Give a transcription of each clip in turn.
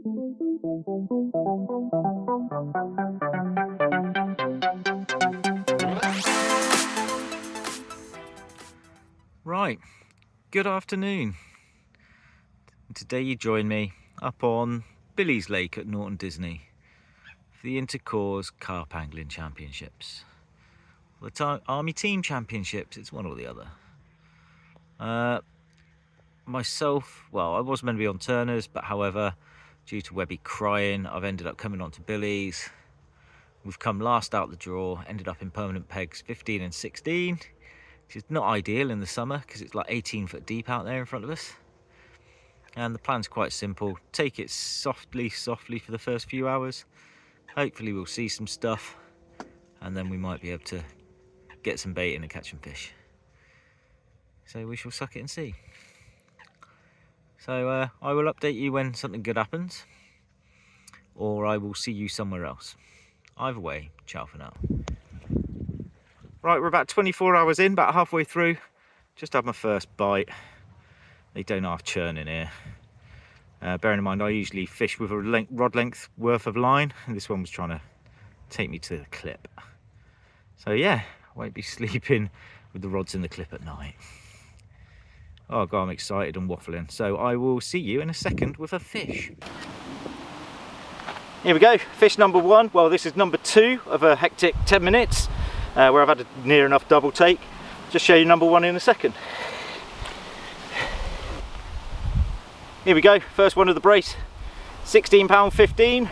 Right, good afternoon. Today you join me up on Billy's Lake at Norton Disney for the Intercours Carp Angling Championships. The Army Team Championships, it's one or the other. Myself, well, I was meant to be on Turner's, but however, due to Webby crying, I've ended up coming on to Billy's. We've come last out the draw, ended up in permanent pegs 15 and 16. Which is not ideal in the summer because it's like 18 foot deep out there in front of us. And the plan's quite simple. Take it softly for the first few hours. Hopefully we'll see some stuff and then we might be able to get some bait in and catch some fish. So we shall suck it and see. So I will update you when something good happens, or I will see you somewhere else. Either way, ciao for now. Right, we're about 24 hours in, about halfway through. Just had my first bite. They don't half churn in here. Bearing in mind, I usually fish with a rod length worth of line, and this one was trying to take me to the clip. So yeah, won't be sleeping with the rods in the clip at night. Oh God, I'm excited and waffling. So I will see you in a second with a fish. Here we go, fish number one. Well, this is number two of a hectic 10 minutes. Where I've had a near enough double take. Just show you number one in a second. Here we go, first one of the brace. £16.15.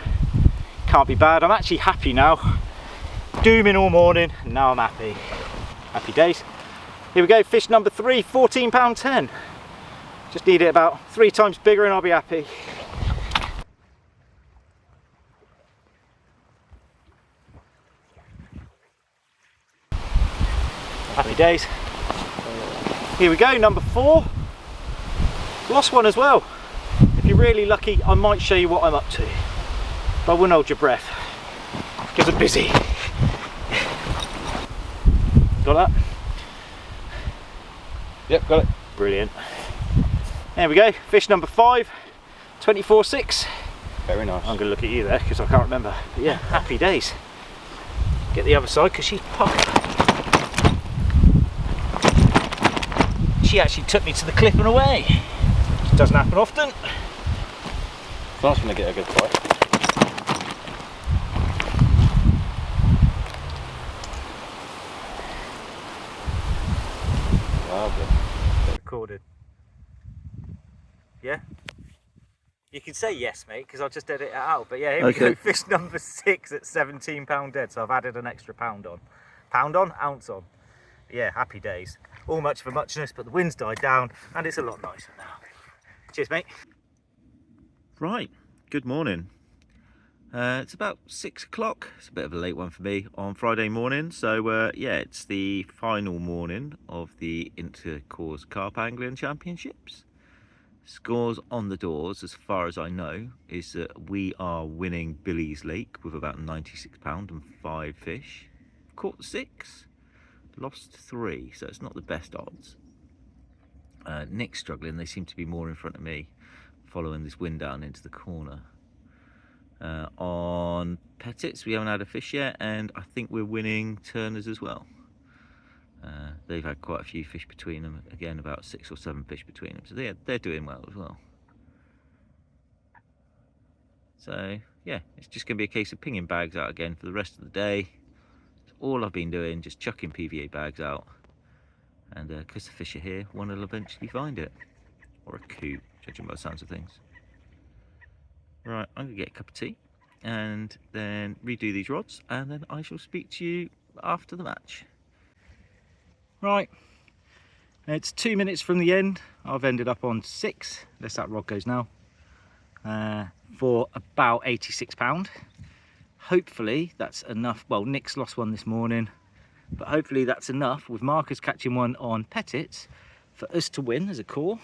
Can't be bad. I'm actually happy now. Dooming all morning, and now I'm happy. Happy days. Here we go, fish number three, £14.10. Just need it about 3 times bigger and I'll be happy. Happy days. Here we go, number 4. Lost one as well. If you're really lucky, I might show you what I'm up to. But I wouldn't hold your breath, because I'm busy. Got that? Yep, got it. Brilliant. There we go, fish number 5, 24.6. Very nice. I'm going to look at you there, because I can't remember. But yeah, happy days. Get the other side, because she's popped. She actually took me to the clip and away. It doesn't happen often. It's nice when they get a good bite. Wow, good. Recorded. Yeah? You can say yes, mate, because I'll just edit it out. But yeah, here we go. Fish number 6 at £17 dead. So I've added an extra pound on. Pound on? Ounce on. Yeah, happy days. All much for muchness, but the wind's died down and it's a lot nicer now. Cheers, mate. Right, good morning. It's about 6 o'clock. It's a bit of a late one for me on Friday morning. So yeah, it's the final morning of the Intercours Carp Angling Championships. Scores on the doors, as far as I know, is that we are winning Billy's Lake with about £96 and 5 fish. Caught 6. Lost 3, so it's not the best odds. Nick's struggling. They seem to be more in front of me, following this wind down into the corner. On Pettits, we haven't had a fish yet, and I think we're winning Turners as well. They've had quite a few fish between them. Again, about 6 or 7 fish between them, so they're doing well as well. So yeah, it's just going to be a case of pinging bags out again for the rest of the day. All I've been doing, just chucking PVA bags out, and because the fish are here, one will eventually find it, or a coup, judging by the sounds of things. Right, I'm gonna get a cup of tea and then redo these rods, and then I shall speak to you after the match. Right, it's 2 minutes from the end. I've ended up on 6, unless that rod goes now, for about £86. Hopefully that's enough. Well, Nick's lost one this morning, but hopefully that's enough, with Marcus catching one on Pettits, for us to win as a core.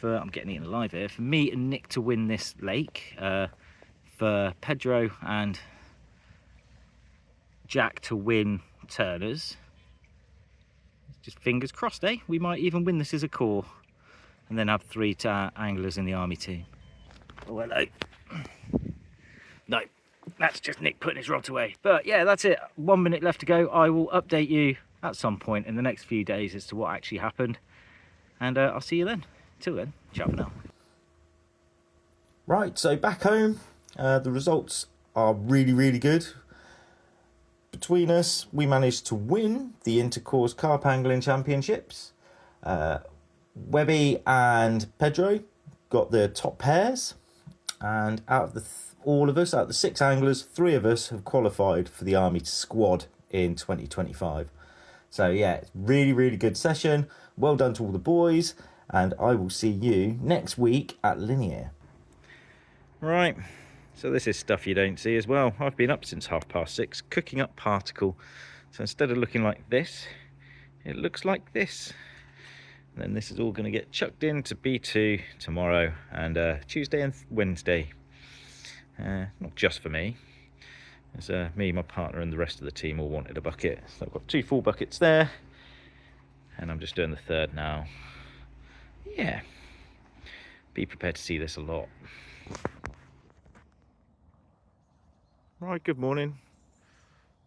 I'm getting eaten alive here. For me and Nick to win this lake, for Pedro and Jack to win Turners. Just fingers crossed, eh? We might even win this as a core, and then have 3 anglers in the army team. Oh, hello. No, that's just Nick putting his rod away. But yeah, that's it. 1 minute left to go. I will update you at some point in the next few days as to what actually happened. And I'll see you then. Till then, ciao for now. Right, so back home, the results are really good. Between us, we managed to win the Intercourse Carp Angling Championships. Webby and Pedro got the top pairs, and out of all of us, out of the 6 anglers, 3 of us have qualified for the Army squad in 2025. So yeah, it's really good session. Well done to all the boys, and I will see you next week at Linear. Right, so this is stuff you don't see as well. I've been up since 6:30 cooking up particle. So instead of looking like this, it looks like this. And then this is all going to get chucked into B2 tomorrow and Tuesday and Wednesday. Not just for me. As me, my partner and the rest of the team all wanted a bucket. So I've got 2 full buckets there. And I'm just doing the 3rd now. Yeah. Be prepared to see this a lot. Right, good morning.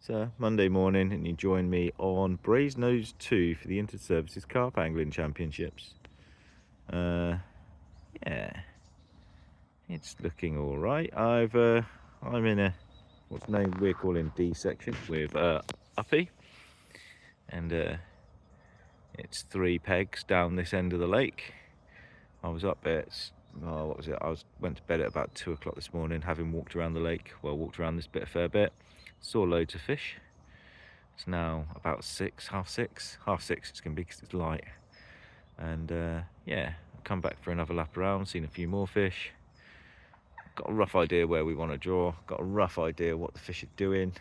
It's Monday morning and you join me on Brasenose 2 for the Inter-Services Carp Angling Championships. Yeah, it's looking all right. I'm in a what's named we're calling D section with Uppy, and it's 3 pegs down this end of the lake. I was up at what was it? Went to bed at about 2 o'clock this morning, having walked around the lake. Well, walked around this bit a fair bit. Saw loads of fish. It's now about 6, half 6. Half 6 it's going to be because it's light. And yeah, I've come back for another lap around, seen a few more fish. Got a rough idea where we want to draw. Got a rough idea what the fish are doing.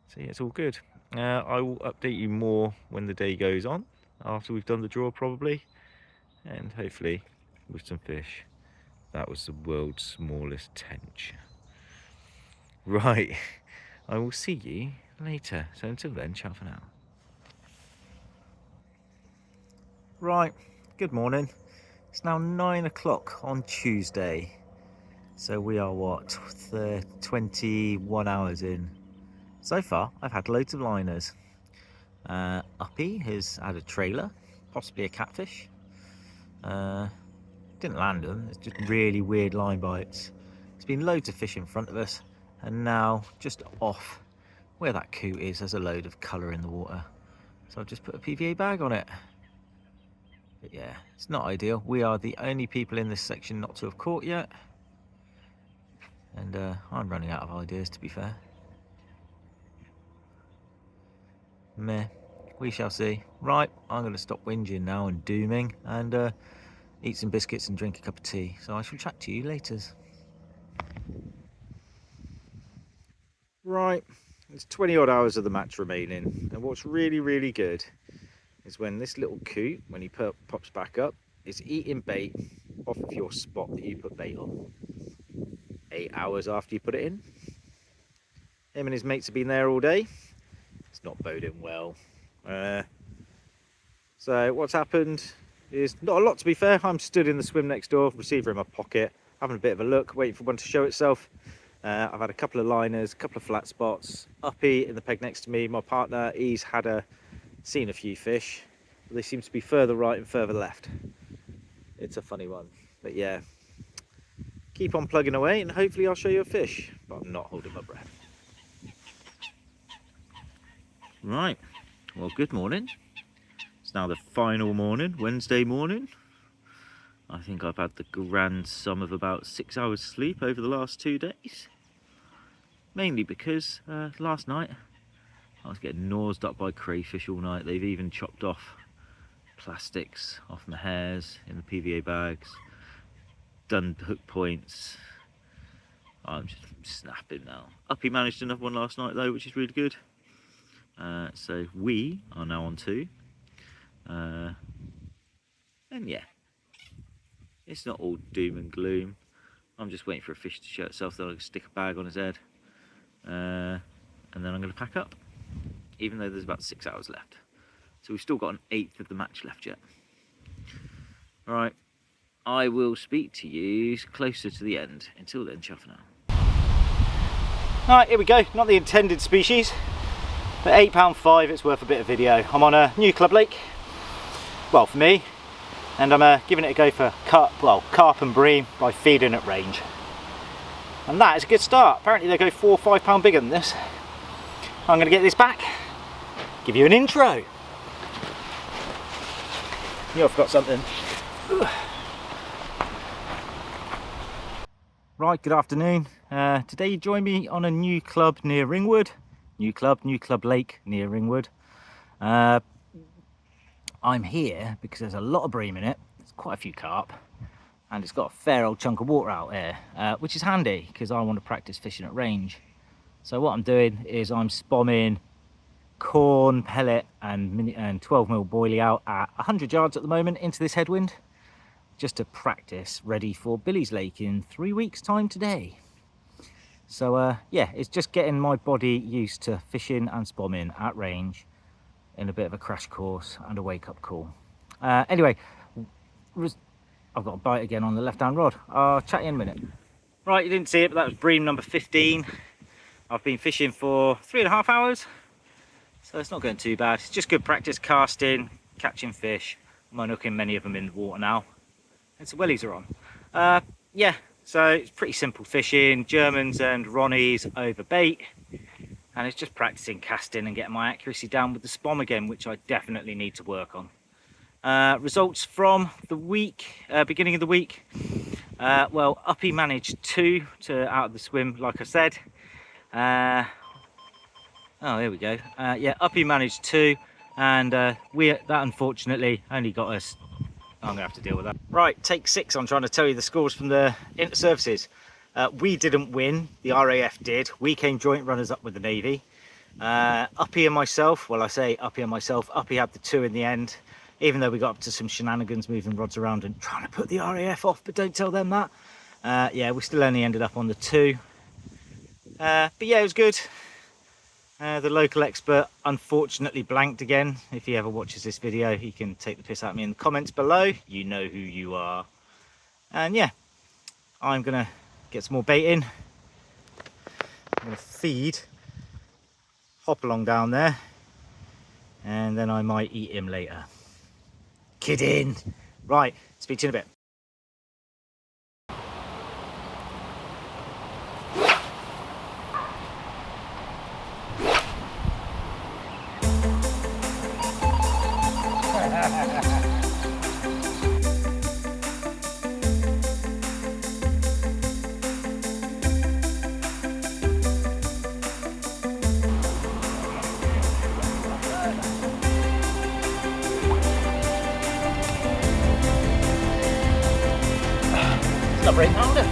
So yeah, it's all good. I will update you more when the day goes on, after we've done the draw probably. And hopefully with some fish. That was the world's smallest tench. Right, I will see you later. So until then, ciao for now. Right, good morning. It's now 9 o'clock on Tuesday. So we are what, 21 hours in. So far, I've had loads of liners. Uppy has had a trailer, possibly a catfish. Didn't land them, it's just really weird line bites. There's been loads of fish in front of us, and now just off where that coot is, there's a load of colour in the water. So I've just put a PVA bag on it. But yeah, it's not ideal. We are the only people in this section not to have caught yet. And I'm running out of ideas, to be fair. Meh, we shall see. Right, I'm going to stop whinging now and dooming and eat some biscuits and drink a cup of tea. So I shall chat to you later. Right, there's 20 odd hours of the match remaining. And what's really good is when this little coot, when he pops back up, is eating bait off of your spot that you put bait on. 8 hours after you put it in. Him and his mates have been there all day. It's not boding well. So what's happened is not a lot, to be fair. I'm stood in the swim next door, receiver in my pocket, having a bit of a look, waiting for one to show itself. I've had a couple of liners, a couple of flat spots. Uppy in the peg next to me, my partner, he's seen a few fish, but they seem to be further right and further left. It's a funny one, but yeah. Keep on plugging away and hopefully I'll show you a fish, but I'm not holding my breath. Right, well, good morning. It's now the final morning, Wednesday morning. I think I've had the grand sum of about 6 hours sleep over the last 2 days. Mainly because last night I was getting nosed up by crayfish all night. They've even chopped off plastics off my hairs in the PVA bags. Done hook points. I'm just snapping now. Uppy managed another one last night though, which is really good. So we are now on 2. And yeah, it's not all doom and gloom. I'm just waiting for a fish to show itself, then I'll stick a bag on his head. And then I'm going to pack up, even though there's about 6 hours left. So we've still got an 1/8 of the match left yet. Alright, I will speak to you closer to the end. Until then, ciao for now. Alright, here we go. Not the intended species, but £8.5, it's worth a bit of video. I'm on a new club lake, well for me, and I'm giving it a go for carp and bream by feeding at range. And that is a good start. Apparently they go £4 or £5 bigger than this. I'm going to get this back, give you an intro. You have got something. Right, good afternoon. Today you join me on a new club near Ringwood. New club lake near Ringwood. I'm here because there's a lot of bream in it. There's quite a few carp. And it's got a fair old chunk of water out there, which is handy because I want to practice fishing at range. So what I'm doing is I'm spomming corn, pellet and 12mm boilie out at 100 yards at the moment into this headwind, just to practice ready for Billy's Lake in 3 weeks time today. So yeah, it's just getting my body used to fishing and spomming at range in a bit of a crash course and a wake-up call. Anyway, I've got a bite again on the left-hand rod. I'll chat to you in a minute. Right, you didn't see it, but that was bream number 15. I've been fishing for 3.5 hours, so it's not going too bad. It's just good practice casting, catching fish. I'm unhooking many of them in the water now, and some wellies are on. Yeah, so it's pretty simple fishing, Germans and Ronnies over bait, and it's just practicing casting and getting my accuracy down with the spom again, which I definitely need to work on. Results from the week, beginning of the week. Well, Uppy managed 2 out of the swim, like I said. Oh, here we go. Yeah, Uppy managed 2, and that unfortunately only got us. I'm gonna have to deal with that. Right, take 6. I'm trying to tell you the scores from the inter-services. We didn't win, the RAF did. We came joint runners up with the Navy. Uppy and myself, well I say Uppy and myself, Uppy had the 2 in the end, even though we got up to some shenanigans moving rods around and trying to put the RAF off, but don't tell them that. Yeah, we still only ended up on the 2. But yeah, it was good. The local expert unfortunately blanked again. If he ever watches this video, he can take the piss out of me in the comments below. You know who you are. And yeah, I'm gonna get some more bait in. I'm gonna feed Hopalong down there, and then I might eat him later. Kidding. Right, speak to you in a bit. It's not break pounder.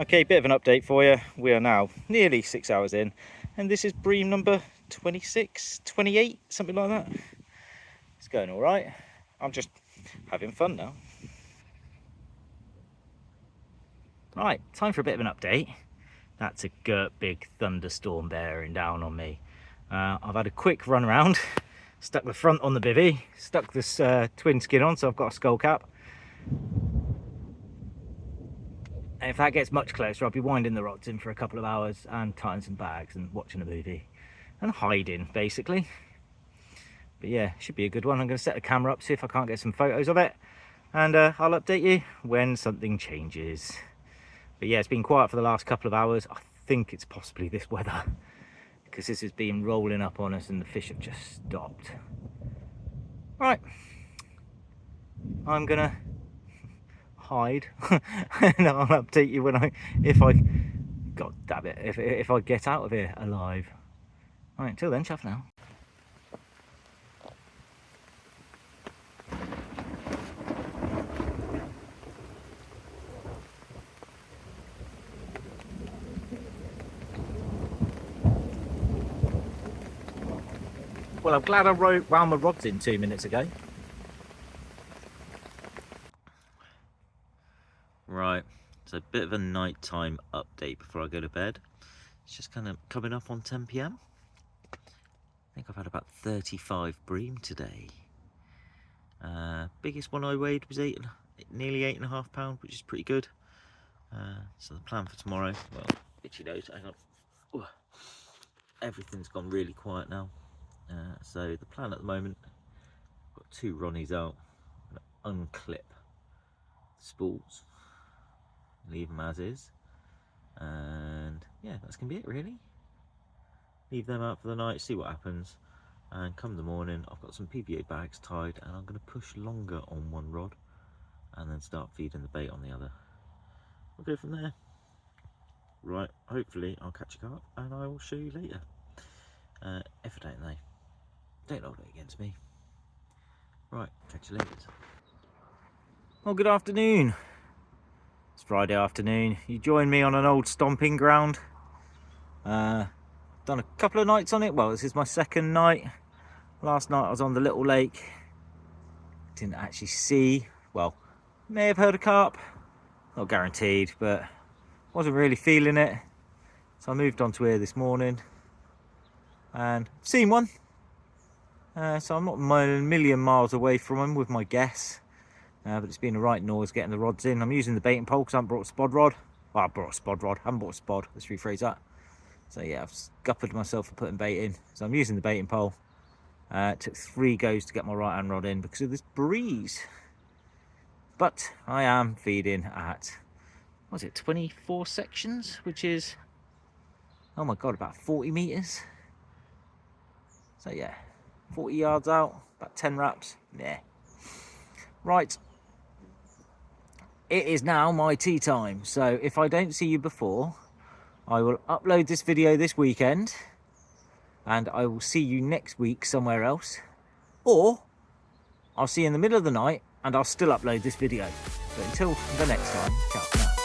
Okay, bit of an update for you. We are now nearly 6 hours in, and this is bream number 26, 28, something like that. It's going all right. I'm just having fun now. Right, time for a bit of an update. That's a big thunderstorm bearing down on me. I've had a quick run around, stuck the front on the bivvy, stuck this twin skin on, so I've got a skull cap. And if that gets much closer, I'll be winding the rods in for a couple of hours and tying some bags and watching a movie and hiding, basically. But yeah, should be a good one. I'm going to set the camera up, see if I can't get some photos of it, and I'll update you when something changes. But yeah, it's been quiet for the last couple of hours. I think it's possibly this weather, because this has been rolling up on us and the fish have just stopped. Right, I'm gonna hide and I'll update you when God damn it, if I get out of here alive. Right, until then, ciao for now. Well, I'm glad I wound my rods in 2 minutes ago. Right, so a bit of a nighttime update before I go to bed. It's just kind of coming up on 10 p.m. I think I've had about 35 bream today. Biggest one I weighed was nearly 8.5 pounds, which is pretty good. So the plan for tomorrow, well, itchy nose, hang on. Ooh. Everything's gone really quiet now. So the plan at the moment, I've got 2 Ronnies out. I'm going to unclip the spools, leave them as is, and yeah, that's going to be it really. Leave them out for the night, see what happens, and come the morning I've got some PVA bags tied and I'm going to push longer on one rod and then start feeding the bait on the other. We'll go from there. Right, hopefully I'll catch a carp and I will show you later. If I don't hold it against me. Right, catch you later. Well, good afternoon. It's Friday afternoon. You join me on an old stomping ground. Done a couple of nights on it. Well, this is my second night. Last night I was on the little lake. Didn't actually see, well, may have heard a carp. Not guaranteed, but wasn't really feeling it. So I moved on to here this morning and seen one. So I'm not a million miles away from them with my guess. But it's been a right noise getting the rods in. I'm using the baiting pole because I haven't brought a spod rod. Well, I brought a spod rod, I haven't brought a spod, let's rephrase that. So yeah, I've scuppered myself for putting bait in. So I'm using the baiting pole. It took 3 goes to get my right hand rod in because of this breeze. But I am feeding at, what was it, 24 sections, which is, oh my God, about 40 meters. So yeah, 40 yards out, about 10 wraps, yeah. Right, it is now my tea time. So if I don't see you before, I will upload this video this weekend and I will see you next week somewhere else. Or I'll see you in the middle of the night and I'll still upload this video. But until the next time, ciao for now.